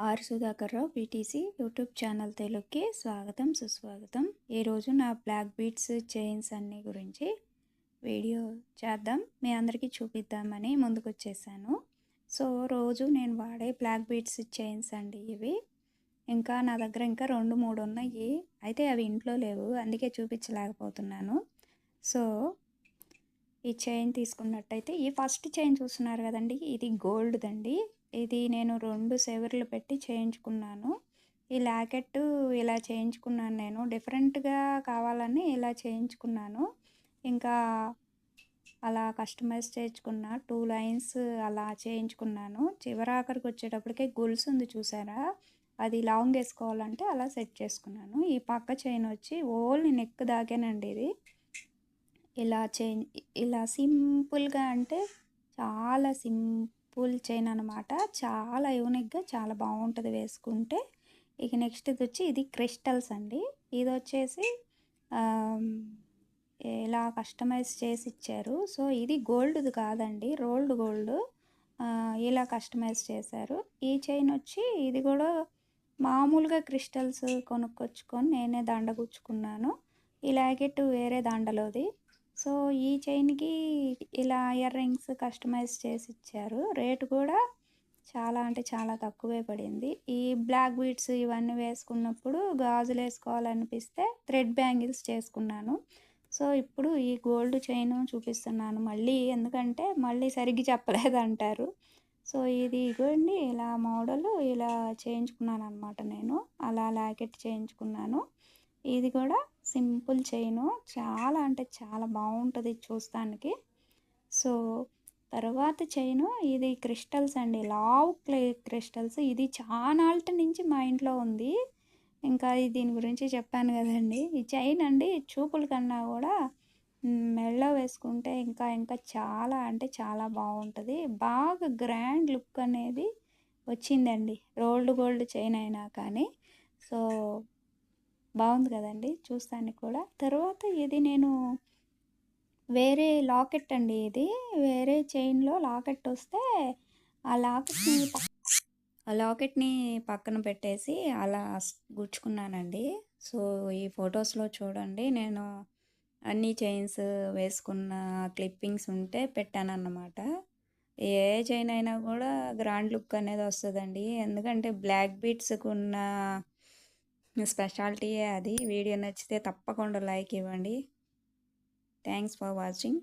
Are Sudhakar Rao PTC YouTube channel తెలుగుకి స్వాగతం సుస్వాగతం. ఈరోజు నా బ్లాక్ బీడ్స్ చైన్స్ అన్ని గురించి వీడియో చేద్దాం, మీ అందరికీ చూపిద్దామని ముందుకు వచ్చేసాను. సో రోజు నేను వాడే బ్లాక్ బీడ్స్ చైన్స్ అండి ఇవి. ఇంకా నా దగ్గర ఇంకా 2-3 ఉన్నాయి, అయితే అవి ఇంట్లో లేవు, అందుకే చూపించలేకపోతున్నాను. సో ఈ చైన్ తీసుకున్నట్టయితే ఈ ఫస్ట్ చైన్ చూస్తున్నారు కదండి, ఇది గోల్డ్దండి. ఇది నేను 2 సెవర్లు పెట్టి చేయించుకున్నాను. ఈ లాకెట్ ఇలా చేయించుకున్నాను, నేను డిఫరెంట్గా కావాలని ఇలా చేయించుకున్నాను. ఇంకా అలా కస్టమైజ్ చేయించుకున్న 2 లైన్స్ అలా చేయించుకున్నాను. చివరాఖరికి వచ్చేటప్పటికే గొలుసు ఉంది చూసారా, అది లాంగ్ వేసుకోవాలంటే అలా సెట్ చేసుకున్నాను. ఈ పక్క చైన్ వచ్చి ఓన్లీ నెక్ దాకేనండి. ఇది ఇలా సింపుల్గా, అంటే చాలా సింపుల్ చైన్ అనమాట. చాలా యూనిక్గా చాలా బాగుంటుంది వేసుకుంటే. ఇక నెక్స్ట్ ఇది వచ్చి ఇది క్రిస్టల్స్ అండి. ఇది వచ్చేసి ఇలా కస్టమైజ్ చేసి ఇచ్చారు. సో ఇది గోల్డ్ది కాదండి, రోల్డ్ గోల్డ్. ఇలా కస్టమైజ్ చేశారు. ఈ చైన్ వచ్చి ఇది కూడా మామూలుగా క్రిస్టల్స్ కొనుక్కొచ్చుకొని నేనే దండ గుచ్చుకున్నాను. ఈ లాకెట్ వేరే దండలోది. సో ఈ చైన్కి ఇలా ఇయర్ రింగ్స్ కస్టమైజ్ చేసి ఇచ్చారు. రేటు కూడా చాలా అంటే చాలా తక్కువే పడింది. ఈ బ్లాక్ బీడ్స్ ఇవన్నీ వేసుకున్నప్పుడు గాజులు వేసుకోవాలనిపిస్తే థ్రెడ్ బ్యాంగిల్స్ చేసుకున్నాను. సో ఇప్పుడు ఈ గోల్డ్ చైన్ చూపిస్తున్నాను మళ్ళీ, ఎందుకంటే మళ్ళీ సరిగ్గా చెప్పలేదంటారు. సో ఇది ఇగోండి, ఇలా మోడల్ ఇలా చేయించుకున్నాను అనమాట నేను. అలా లాకెట్ చేయించుకున్నాను. ఇది కూడా సింపుల్ చైను, చాలా అంటే చాలా బాగుంటుంది చూస్తానికి. సో తర్వాత చైను ఇది క్రిస్టల్స్ అండి, లావ్ క్రిస్టల్స్. ఇది చాలా నుంచి మా ఇంట్లో ఉంది. ఇంకా దీని గురించి చెప్పాను కదండి. ఈ చైన్ అండి చూపుల కన్నా కూడా మెడలో వేసుకుంటే ఇంకా ఇంకా చాలా అంటే చాలా బాగుంటుంది. బాగా గ్రాండ్ లుక్ అనేది వచ్చిందండి, రోల్డ్ గోల్డ్ చైన్ అయినా కానీ. సో బాగుంది కదండి చూస్తానికి కూడా. తర్వాత ఇది నేను వేరే లాకెట్ అండి, ఇది వేరే చైన్లో లాకెట్ వస్తే ఆ లాకెట్ని పక్కన పెట్టేసి అలా గుచ్చుకున్నానండి. సో ఈ ఫొటోస్లో చూడండి, నేను అన్ని చైన్స్ వేసుకున్న క్లిప్పింగ్స్ ఉంటే పెట్టానన్నమాట. ఏ చైన్ అయినా కూడా గ్రాండ్ లుక్ అనేది వస్తుందండి, ఎందుకంటే బ్లాక్ బీడ్స్కి ఉన్న స్పెషాలిటీయే అది. వీడియో నచ్చితే తప్పకుండా లైక్ ఇవ్వండి. Thanks for watching.